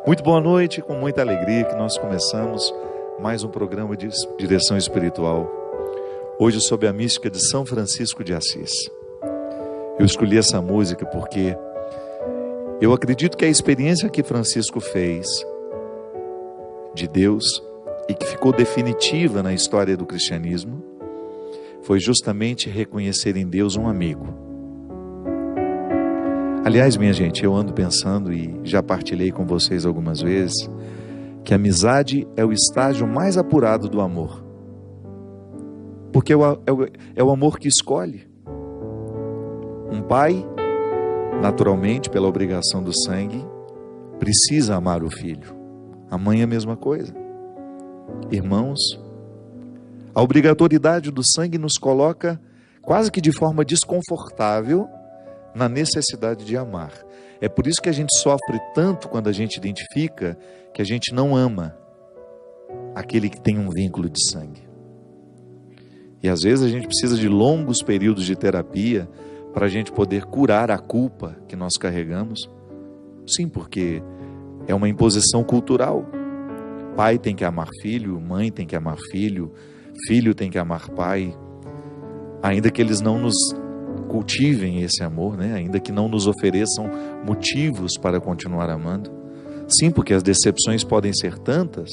Muito boa noite, com muita alegria que nós começamos mais um programa de direção espiritual. Hoje sobre a mística de São Francisco de Assis. Eu escolhi essa música porque eu acredito que a experiência que Francisco fez de Deus e que ficou definitiva na história do cristianismo foi justamente reconhecer em Deus um amigo. Aliás, minha gente, eu ando pensando e já partilhei com vocês algumas vezes que a amizade é o estágio mais apurado do amor. Porque é o amor que escolhe. Um pai, naturalmente, pela obrigação do sangue, precisa amar o filho. A mãe é a mesma coisa. Irmãos, a obrigatoriedade do sangue nos coloca quase que de forma desconfortável na necessidade de amar. É por isso que a gente sofre tanto quando a gente identifica que a gente não ama aquele que tem um vínculo de sangue. E às vezes a gente precisa de longos períodos de terapia para a gente poder curar a culpa que nós carregamos. Sim, porque é uma imposição cultural. Pai tem que amar filho, mãe tem que amar filho, filho tem que amar pai, ainda que eles não nos cultivem esse amor, né? Ainda que não nos ofereçam motivos para continuar amando. Sim, porque as decepções podem ser tantas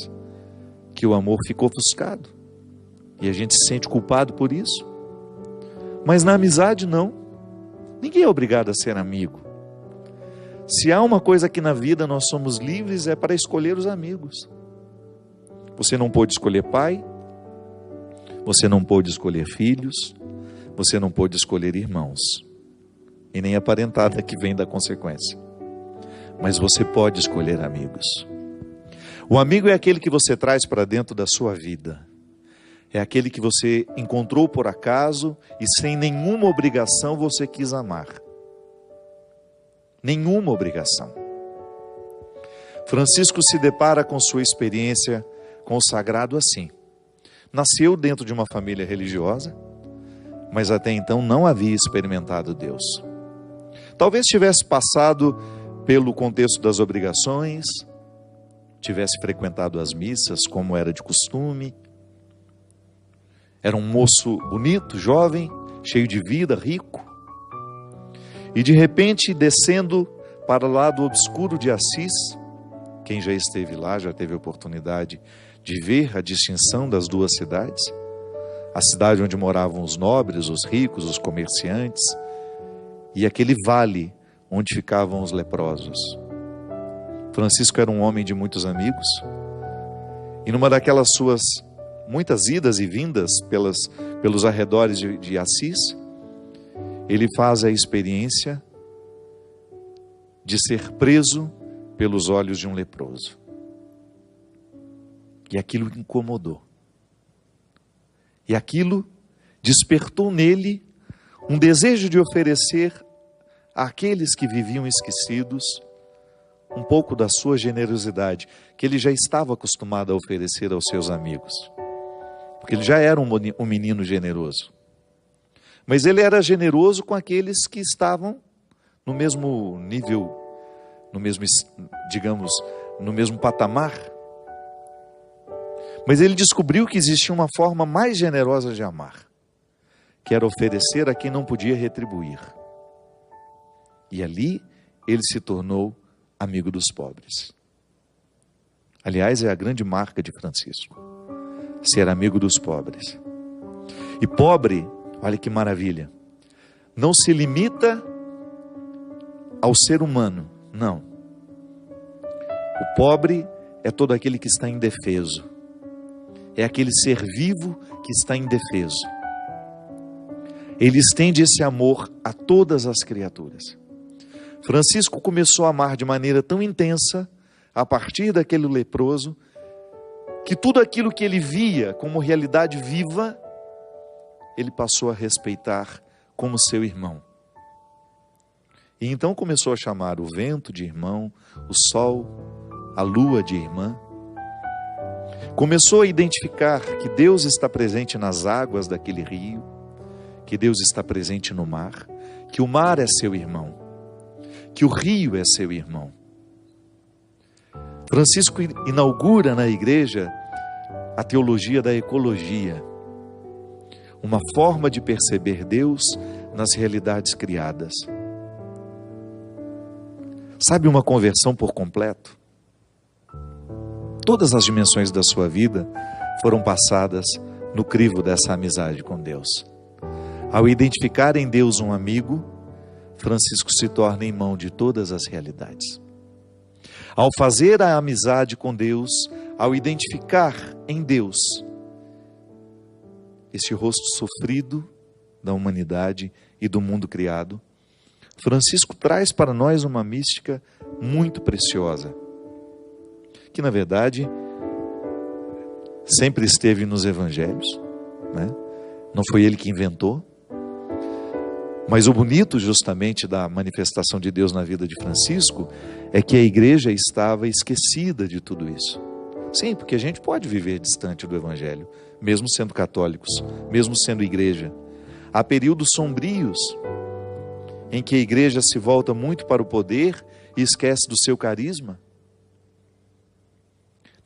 que o amor fica ofuscado e a gente se sente culpado por isso. Mas na amizade não. Ninguém é obrigado a ser amigo. Se há uma coisa que na vida nós somos livres é para escolher os amigos. Você não pôde escolher pai, você não pôde escolher filhos, você não pôde escolher irmãos, e nem a parentada que vem da consequência. Mas você pode escolher amigos. O amigo é aquele que você traz para dentro da sua vida. É aquele que você encontrou por acaso e sem nenhuma obrigação você quis amar. Nenhuma obrigação. Francisco se depara com sua experiência com o sagrado assim. Nasceu dentro de uma família religiosa, mas até então não havia experimentado Deus. Talvez tivesse passado pelo contexto das obrigações, tivesse frequentado as missas como era de costume. Era um moço bonito, jovem, cheio de vida, rico. E de repente, descendo para o lado obscuro de Assis, quem já esteve lá, já teve a oportunidade de ver a distinção das duas cidades. A cidade onde moravam os nobres, os ricos, os comerciantes, e aquele vale onde ficavam os leprosos. Francisco era um homem de muitos amigos, e numa daquelas suas muitas idas e vindas pelos arredores de Assis, ele faz a experiência de ser preso pelos olhos de um leproso. E aquilo incomodou. E aquilo despertou nele um desejo de oferecer àqueles que viviam esquecidos um pouco da sua generosidade, que ele já estava acostumado a oferecer aos seus amigos. Porque ele já era um menino generoso. Mas ele era generoso com aqueles que estavam no mesmo nível, no mesmo patamar. Mas ele descobriu que existia uma forma mais generosa de amar, que era oferecer a quem não podia retribuir. E ali ele se tornou amigo dos pobres. Aliás, é a grande marca de Francisco, ser amigo dos pobres. E pobre, olha que maravilha, não se limita ao ser humano, não. O pobre é todo aquele que está indefeso. É aquele ser vivo que está indefeso. Ele estende esse amor a todas as criaturas. Francisco começou a amar de maneira tão intensa, a partir daquele leproso, que tudo aquilo que ele via como realidade viva, ele passou a respeitar como seu irmão. E então começou a chamar o vento de irmão, o sol, a lua de irmã. Começou a identificar que Deus está presente nas águas daquele rio, que Deus está presente no mar, que o mar é seu irmão, que o rio é seu irmão. Francisco inaugura na igreja a teologia da ecologia, uma forma de perceber Deus nas realidades criadas. Sabe, uma conversão por completo? Todas as dimensões da sua vida foram passadas no crivo dessa amizade com Deus. Ao identificar em Deus um amigo, Francisco se torna irmão de todas as realidades. Ao fazer a amizade com Deus, ao identificar em Deus esse rosto sofrido da humanidade e do mundo criado, Francisco traz para nós uma mística muito preciosa, que na verdade sempre esteve nos evangelhos, né? Não foi ele que inventou, mas o bonito justamente da manifestação de Deus na vida de Francisco é que a igreja estava esquecida de tudo isso. Sim, porque a gente pode viver distante do evangelho, mesmo sendo católicos, mesmo sendo igreja. Há períodos sombrios em que a igreja se volta muito para o poder e esquece do seu carisma.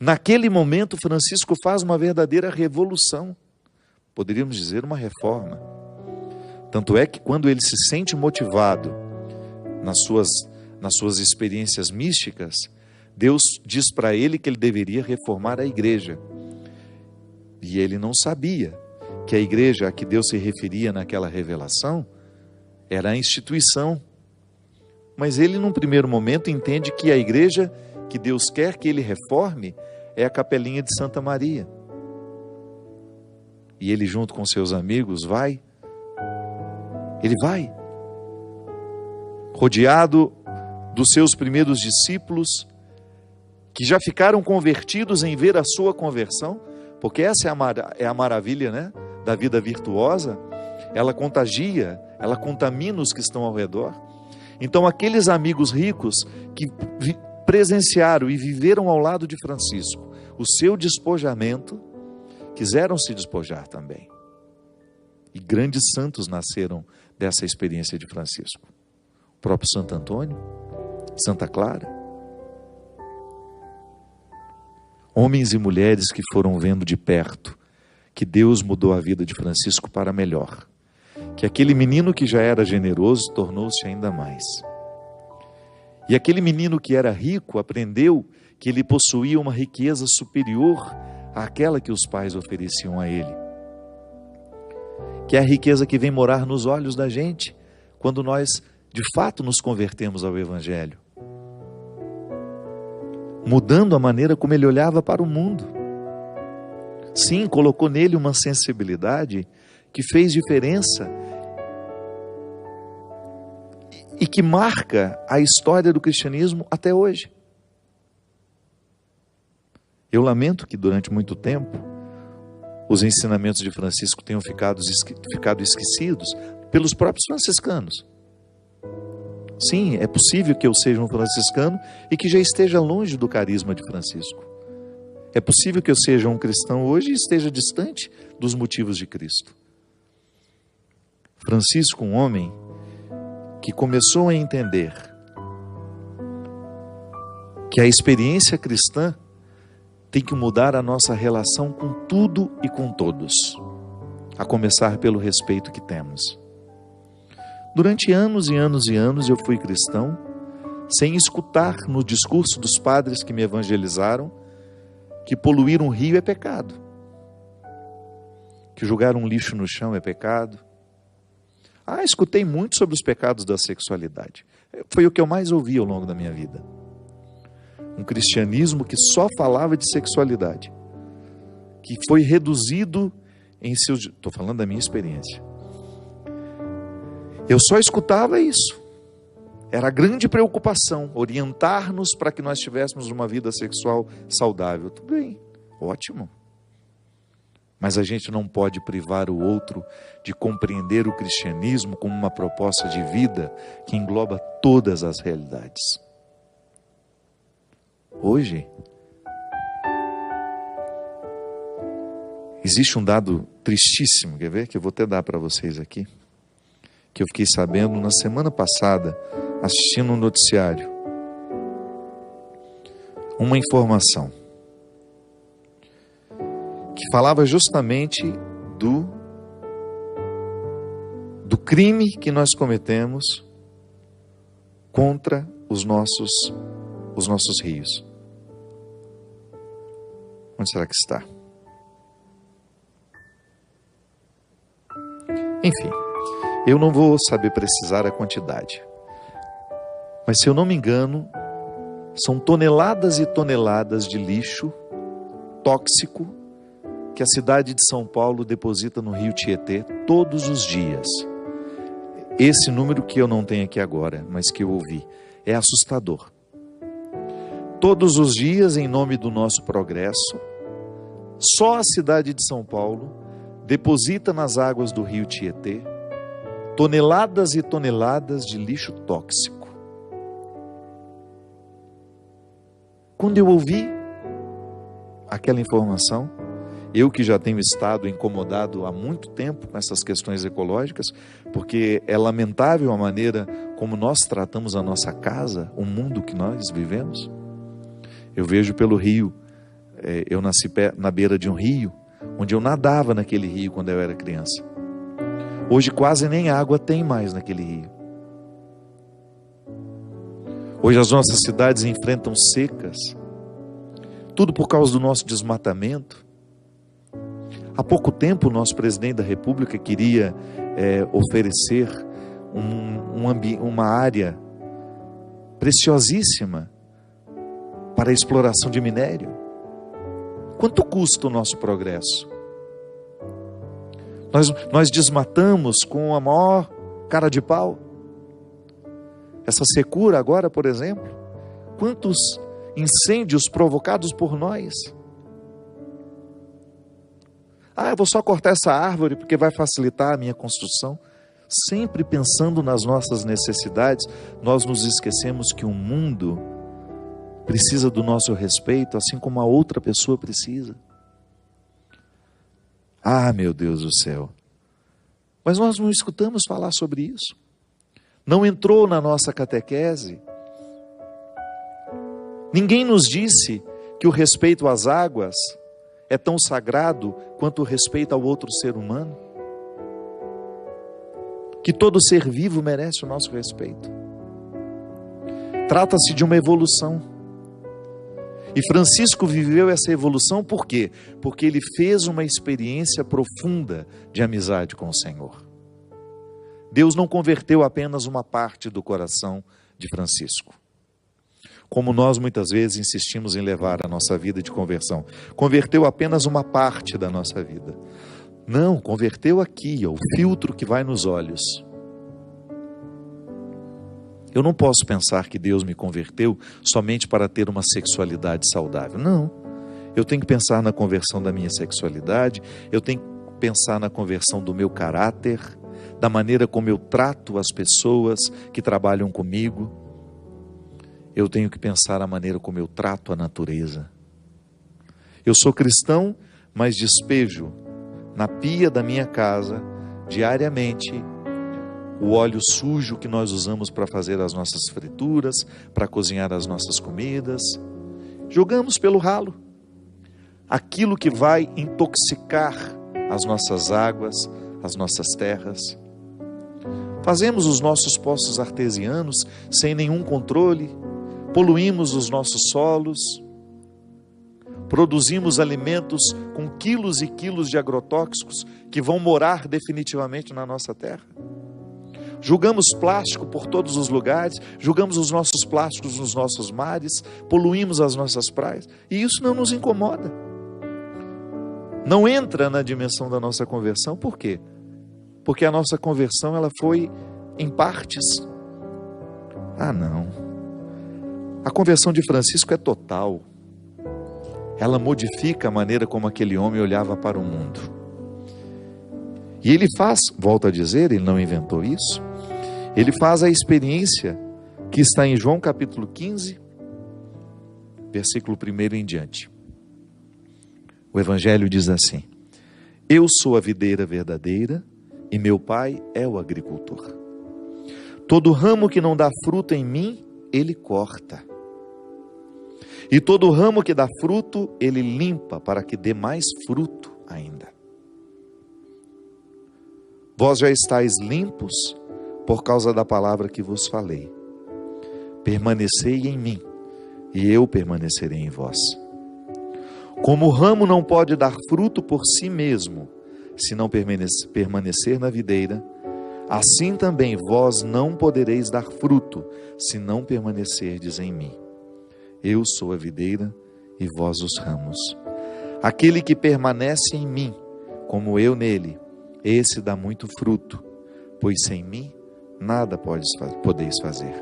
Naquele momento, Francisco faz uma verdadeira revolução, poderíamos dizer uma reforma. Tanto é que quando ele se sente motivado nas suas experiências místicas, Deus diz para ele que ele deveria reformar a igreja. E ele não sabia que a igreja a que Deus se referia naquela revelação era a instituição. Mas ele, num primeiro momento, entende que a igreja que Deus quer que ele reforme é a capelinha de Santa Maria. E ele, junto com seus amigos, vai. Ele vai. Rodeado dos seus primeiros discípulos, que já ficaram convertidos em ver a sua conversão, porque essa é a maravilha, né, da vida virtuosa. Ela contagia, ela contamina os que estão ao redor. Então aqueles amigos ricos que presenciaram e viveram ao lado de Francisco o seu despojamento, quiseram se despojar também. E grandes santos nasceram dessa experiência de Francisco. O próprio Santo Antônio, Santa Clara. Homens e mulheres que foram vendo de perto que Deus mudou a vida de Francisco para melhor. Que aquele menino que já era generoso tornou-se ainda mais. E aquele menino que era rico aprendeu que ele possuía uma riqueza superior àquela que os pais ofereciam a ele. Que é a riqueza que vem morar nos olhos da gente quando nós de fato nos convertemos ao Evangelho, mudando a maneira como ele olhava para o mundo. Sim, colocou nele uma sensibilidade que fez diferença e que marca a história do cristianismo até hoje. Eu lamento que durante muito tempo os ensinamentos de Francisco tenham ficado esquecidos pelos próprios franciscanos. Sim, é possível que eu seja um franciscano e que já esteja longe do carisma de Francisco. É possível que eu seja um cristão hoje e esteja distante dos motivos de Cristo. Francisco, um homem que começou a entender que a experiência cristã tem que mudar a nossa relação com tudo e com todos, a começar pelo respeito que temos. Durante anos e anos e anos eu fui cristão, sem escutar no discurso dos padres que me evangelizaram que poluir um rio é pecado, que jogar um lixo no chão é pecado. Escutei muito sobre os pecados da sexualidade. Foi o que eu mais ouvi ao longo da minha vida. Um cristianismo que só falava de sexualidade, que foi reduzido em seus... Estou falando da minha experiência. Eu só escutava isso. Era a grande preocupação, orientar-nos para que nós tivéssemos uma vida sexual saudável. Tudo bem, ótimo. Mas a gente não pode privar o outro de compreender o cristianismo como uma proposta de vida que engloba todas as realidades. Hoje, existe um dado tristíssimo, quer ver? Que eu vou até dar para vocês aqui, que eu fiquei sabendo na semana passada, assistindo um noticiário, uma informação que falava justamente do crime que nós cometemos contra os nossos rios. Onde será que está? Enfim, eu não vou saber precisar a quantidade, mas se eu não me engano, são toneladas e toneladas de lixo tóxico que a cidade de São Paulo deposita no rio Tietê todos os dias. Esse número que eu não tenho aqui agora, mas que eu ouvi, é assustador. Todos os dias, em nome do nosso progresso, só a cidade de São Paulo deposita nas águas do rio Tietê toneladas e toneladas de lixo tóxico. Quando eu ouvi aquela informação, eu que já tenho estado incomodado há muito tempo com essas questões ecológicas, porque é lamentável a maneira como nós tratamos a nossa casa, o mundo que nós vivemos. Eu vejo pelo rio, eu nasci na beira de um rio, onde eu nadava naquele rio quando eu era criança. Hoje quase nem água tem mais naquele rio. Hoje as nossas cidades enfrentam secas, tudo por causa do nosso desmatamento. Há pouco tempo o nosso presidente da República queria oferecer uma área preciosíssima para a exploração de minério. Quanto custa o nosso progresso? Nós desmatamos com a maior cara de pau. Essa secura agora, por exemplo, quantos incêndios provocados por nós? Eu vou só cortar essa árvore porque vai facilitar a minha construção. Sempre pensando nas nossas necessidades, nós nos esquecemos que o mundo precisa do nosso respeito, assim como a outra pessoa precisa. Meu Deus do céu. Mas nós não escutamos falar sobre isso. Não entrou na nossa catequese. Ninguém nos disse que o respeito às águas é tão sagrado quanto o respeito ao outro ser humano. Que todo ser vivo merece o nosso respeito. Trata-se de uma evolução. E Francisco viveu essa evolução por quê? Porque ele fez uma experiência profunda de amizade com o Senhor. Deus não converteu apenas uma parte do coração de Francisco, como nós muitas vezes insistimos em levar a nossa vida de conversão. Converteu apenas uma parte da nossa vida. Não, converteu aqui, o filtro que vai nos olhos. Eu não posso pensar que Deus me converteu somente para ter uma sexualidade saudável. Não. Eu tenho que pensar na conversão da minha sexualidade, eu tenho que pensar na conversão do meu caráter, da maneira como eu trato as pessoas que trabalham comigo. Eu tenho que pensar a maneira como eu trato a natureza. Eu sou cristão, mas despejo na pia da minha casa, diariamente, o óleo sujo que nós usamos para fazer as nossas frituras, para cozinhar as nossas comidas. Jogamos pelo ralo aquilo que vai intoxicar as nossas águas, as nossas terras. Fazemos os nossos poços artesianos sem nenhum controle, poluímos os nossos solos, produzimos alimentos com quilos e quilos de agrotóxicos que vão morar definitivamente na nossa terra. Jogamos plástico por todos os lugares, jogamos os nossos plásticos nos nossos mares, poluímos as nossas praias, e isso não nos incomoda. Não entra na dimensão da nossa conversão. Por quê? Porque a nossa conversão ela foi em partes. Não. A conversão de Francisco é total. Ela modifica a maneira como aquele homem olhava para o mundo. E ele faz, volto a dizer, ele não inventou isso, ele faz a experiência que está em João capítulo 15, versículo 1 em diante. O Evangelho diz assim: Eu sou a videira verdadeira e meu pai é o agricultor. Todo ramo que não dá fruto em mim, ele corta. E todo ramo que dá fruto, ele limpa para que dê mais fruto ainda. Vós já estáis limpos por causa da palavra que vos falei. Permanecei em mim, e eu permanecerei em vós. Como o ramo não pode dar fruto por si mesmo, se não permanecer na videira, assim também vós não podereis dar fruto, se não permanecerdes em mim. Eu sou a videira e vós os ramos. Aquele que permanece em mim, como eu nele, esse dá muito fruto, pois sem mim nada podeis fazer.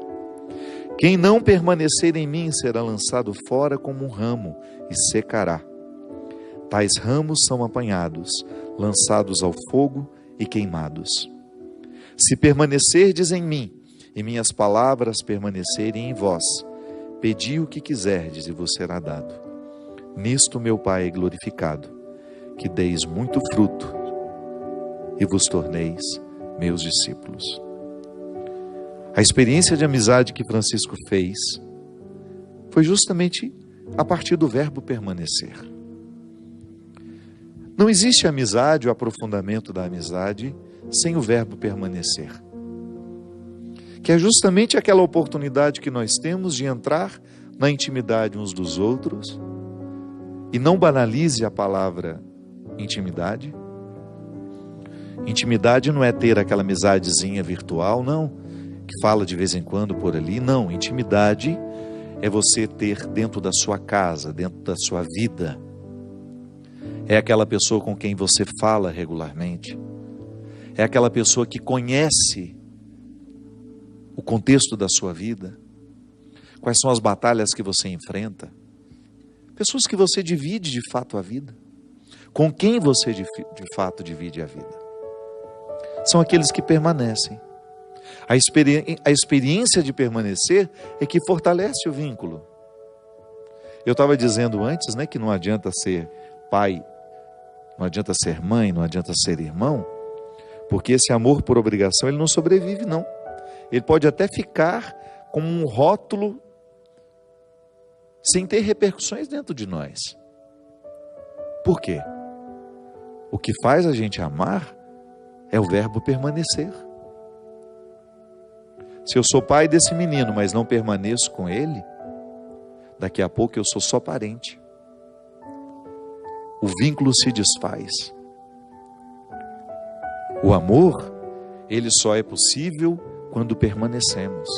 Quem não permanecer em mim será lançado fora como um ramo e secará. Tais ramos são apanhados, lançados ao fogo e queimados. Se permanecerdes em mim e minhas palavras permanecerem em vós, pedi o que quiserdes e vos será dado. Nisto meu Pai é glorificado, que deis muito fruto e vos torneis meus discípulos. A experiência de amizade que Francisco fez foi justamente a partir do verbo permanecer. Não existe amizade ou aprofundamento da amizade sem o verbo permanecer, que é justamente aquela oportunidade que nós temos de entrar na intimidade uns dos outros. E não banalize a palavra intimidade. Intimidade não é ter aquela amizadezinha virtual, não, que fala de vez em quando por ali. Não, intimidade é você ter dentro da sua casa, dentro da sua vida. É aquela pessoa com quem você fala regularmente. É aquela pessoa que conhece o contexto da sua vida. Quais são as batalhas que você enfrenta. Pessoas que você divide de fato a vida. Com quem você de fato divide a vida. São aqueles que permanecem. A experiência de permanecer é que fortalece o vínculo. Eu estava dizendo antes, né, que não adianta ser pai, não adianta ser mãe, não adianta ser irmão, porque esse amor por obrigação, ele não sobrevive, não. Ele pode até ficar como um rótulo sem ter repercussões dentro de nós. Por quê? O que faz a gente amar é o verbo permanecer. Se eu sou pai desse menino, mas não permaneço com ele, daqui a pouco eu sou só parente. O vínculo se desfaz. O amor, ele só é possível quando permanecemos.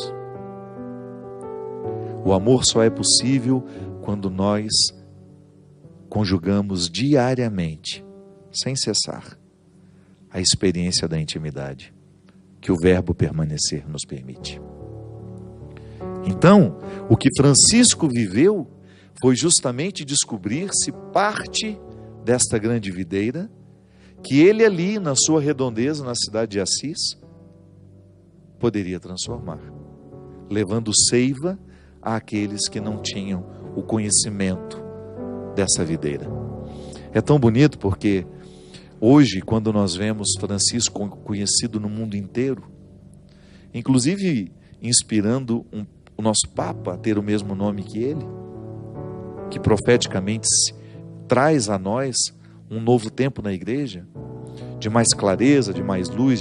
O amor só é possível quando nós conjugamos diariamente, sem cessar, a experiência da intimidade que o verbo permanecer nos permite. Então, o que Francisco viveu foi justamente descobrir-se parte desta grande videira, que ele ali na sua redondeza, na cidade de Assis, poderia transformar, levando seiva àqueles que não tinham o conhecimento dessa videira. É tão bonito porque hoje, quando nós vemos Francisco conhecido no mundo inteiro, inclusive inspirando o nosso Papa a ter o mesmo nome que ele, que profeticamente traz a nós um novo tempo na igreja, de mais clareza, de mais luz,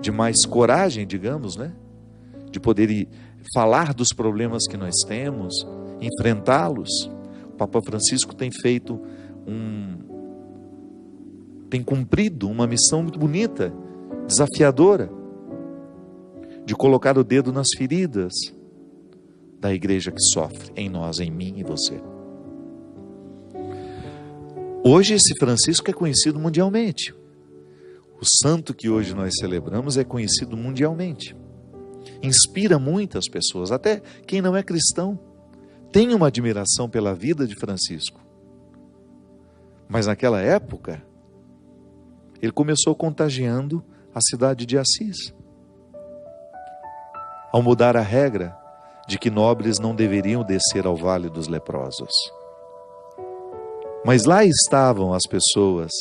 de mais coragem, digamos, né? De poder falar dos problemas que nós temos, enfrentá-los. O Papa Francisco tem tem cumprido uma missão muito bonita, desafiadora, de colocar o dedo nas feridas da igreja que sofre, em nós, em mim e você. Hoje esse Francisco é conhecido mundialmente. O santo que hoje nós celebramos é conhecido mundialmente. Inspira muitas pessoas, até quem não é cristão, tem uma admiração pela vida de Francisco. Mas naquela época, ele começou contagiando a cidade de Assis, ao mudar a regra de que nobres não deveriam descer ao vale dos leprosos. Mas lá estavam as pessoas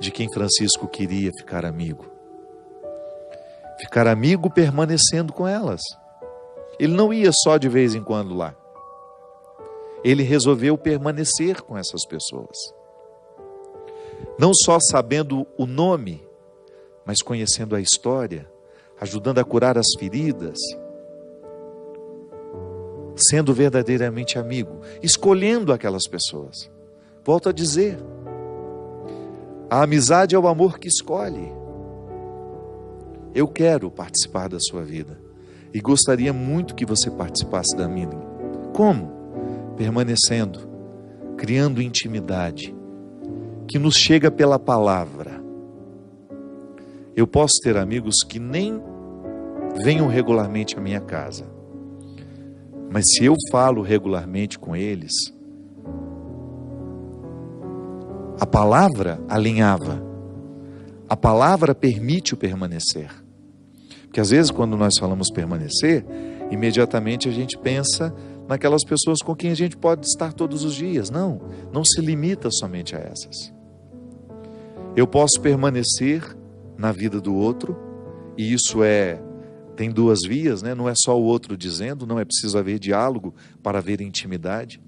de quem Francisco queria ficar amigo. ficar amigo permanecendo com elas. Ele não ia só de vez em quando lá. Ele resolveu permanecer com essas pessoas. Não só sabendo o nome, mas conhecendo a história, ajudando a curar as feridas, sendo verdadeiramente amigo, escolhendo aquelas pessoas. Volto a dizer, a amizade é o amor que escolhe. Eu quero participar da sua vida e gostaria muito que você participasse da minha. Como? Permanecendo, criando intimidade, que nos chega pela palavra. Eu posso ter amigos que nem venham regularmente à minha casa, mas se eu falo regularmente com eles, a palavra alinhava, a palavra permite o permanecer. Porque às vezes quando nós falamos permanecer, imediatamente a gente pensa naquelas pessoas com quem a gente pode estar todos os dias. Não, não se limita somente a essas. Eu posso permanecer na vida do outro, e isso tem duas vias, né? Não é só o outro dizendo, não é preciso haver diálogo para haver intimidade.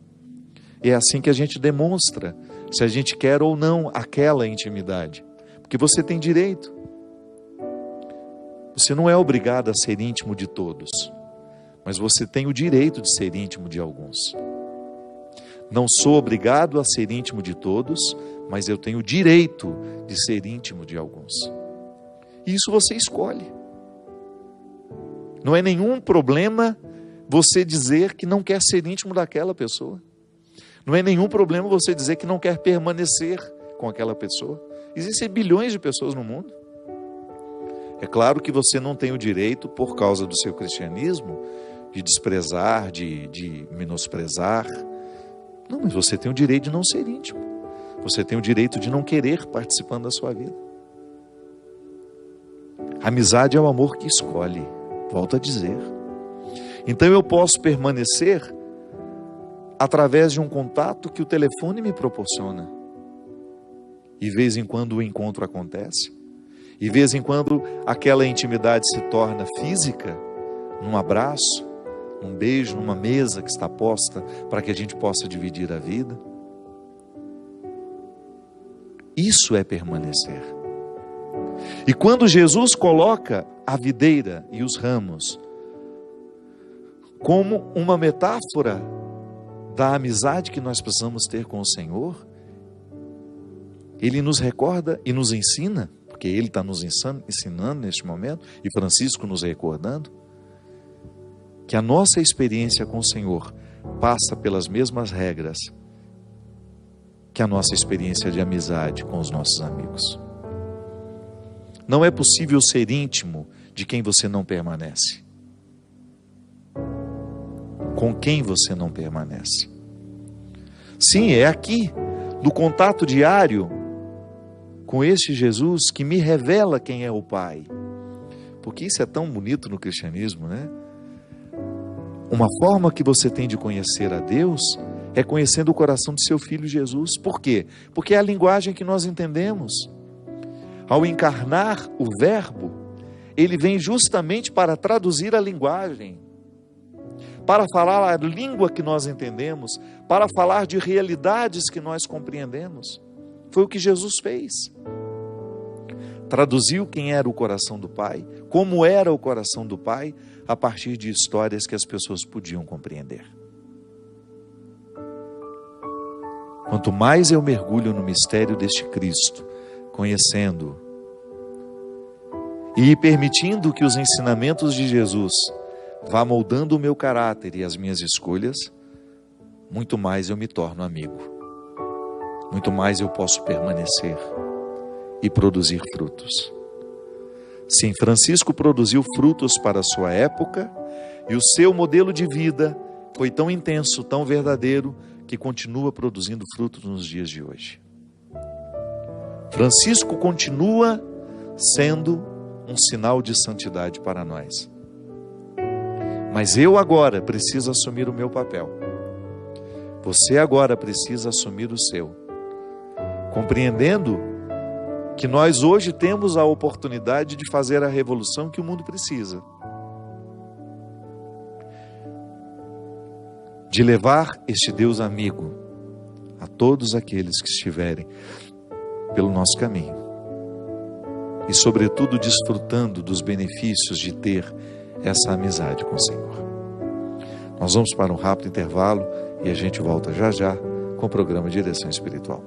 E é assim que a gente demonstra se a gente quer ou não aquela intimidade. Porque você tem direito. Você não é obrigado a ser íntimo de todos, mas você tem o direito de ser íntimo de alguns. Não sou obrigado a ser íntimo de todos, mas eu tenho o direito de ser íntimo de alguns. E isso você escolhe. Não é nenhum problema você dizer que não quer ser íntimo daquela pessoa. Não é nenhum problema você dizer que não quer permanecer com aquela pessoa. Existem bilhões de pessoas no mundo. É claro que você não tem o direito, por causa do seu cristianismo, de desprezar, de menosprezar. Não, mas você tem o direito de não ser íntimo. Você tem o direito de não querer participando da sua vida. A amizade é o amor que escolhe, volto a dizer. Então eu posso permanecer através de um contato que o telefone me proporciona. E de vez em quando o encontro acontece. E de vez em quando aquela intimidade se torna física, num abraço, num beijo, numa mesa que está posta para que a gente possa dividir a vida. Isso é permanecer. E quando Jesus coloca a videira e os ramos como uma metáfora da amizade que nós precisamos ter com o Senhor, Ele nos recorda e nos ensina, porque Ele está nos ensinando neste momento, e Francisco nos recordando, que a nossa experiência com o Senhor passa pelas mesmas regras que a nossa experiência de amizade com os nossos amigos. Não é possível ser íntimo de quem você não permanece, com quem você não permanece. Sim, é aqui, no contato diário com este Jesus, que me revela quem é o Pai. Porque isso é tão bonito no cristianismo, né? Uma forma que você tem de conhecer a Deus é conhecendo o coração de seu Filho Jesus. Por quê? Porque é a linguagem que nós entendemos. Ao encarnar o Verbo, Ele vem justamente para traduzir a linguagem, para falar a língua que nós entendemos, para falar de realidades que nós compreendemos. Foi o que Jesus fez. Traduziu quem era o coração do Pai, como era o coração do Pai, a partir de histórias que as pessoas podiam compreender. Quanto mais eu mergulho no mistério deste Cristo, conhecendo e permitindo que os ensinamentos de Jesus vá moldando o meu caráter e as minhas escolhas, muito mais eu me torno amigo. Muito mais eu posso permanecer e produzir frutos. Sim, Francisco produziu frutos para a sua época e o seu modelo de vida foi tão intenso, tão verdadeiro, que continua produzindo frutos nos dias de hoje. Francisco continua sendo um sinal de santidade para nós. Mas eu agora preciso assumir o meu papel. Você agora precisa assumir o seu. Compreendendo que nós hoje temos a oportunidade de fazer a revolução que o mundo precisa. De levar este Deus amigo a todos aqueles que estiverem pelo nosso caminho. E, sobretudo, desfrutando dos benefícios de ter essa amizade com o Senhor. Nós vamos para um rápido intervalo e a gente volta já já com o programa Direção Espiritual.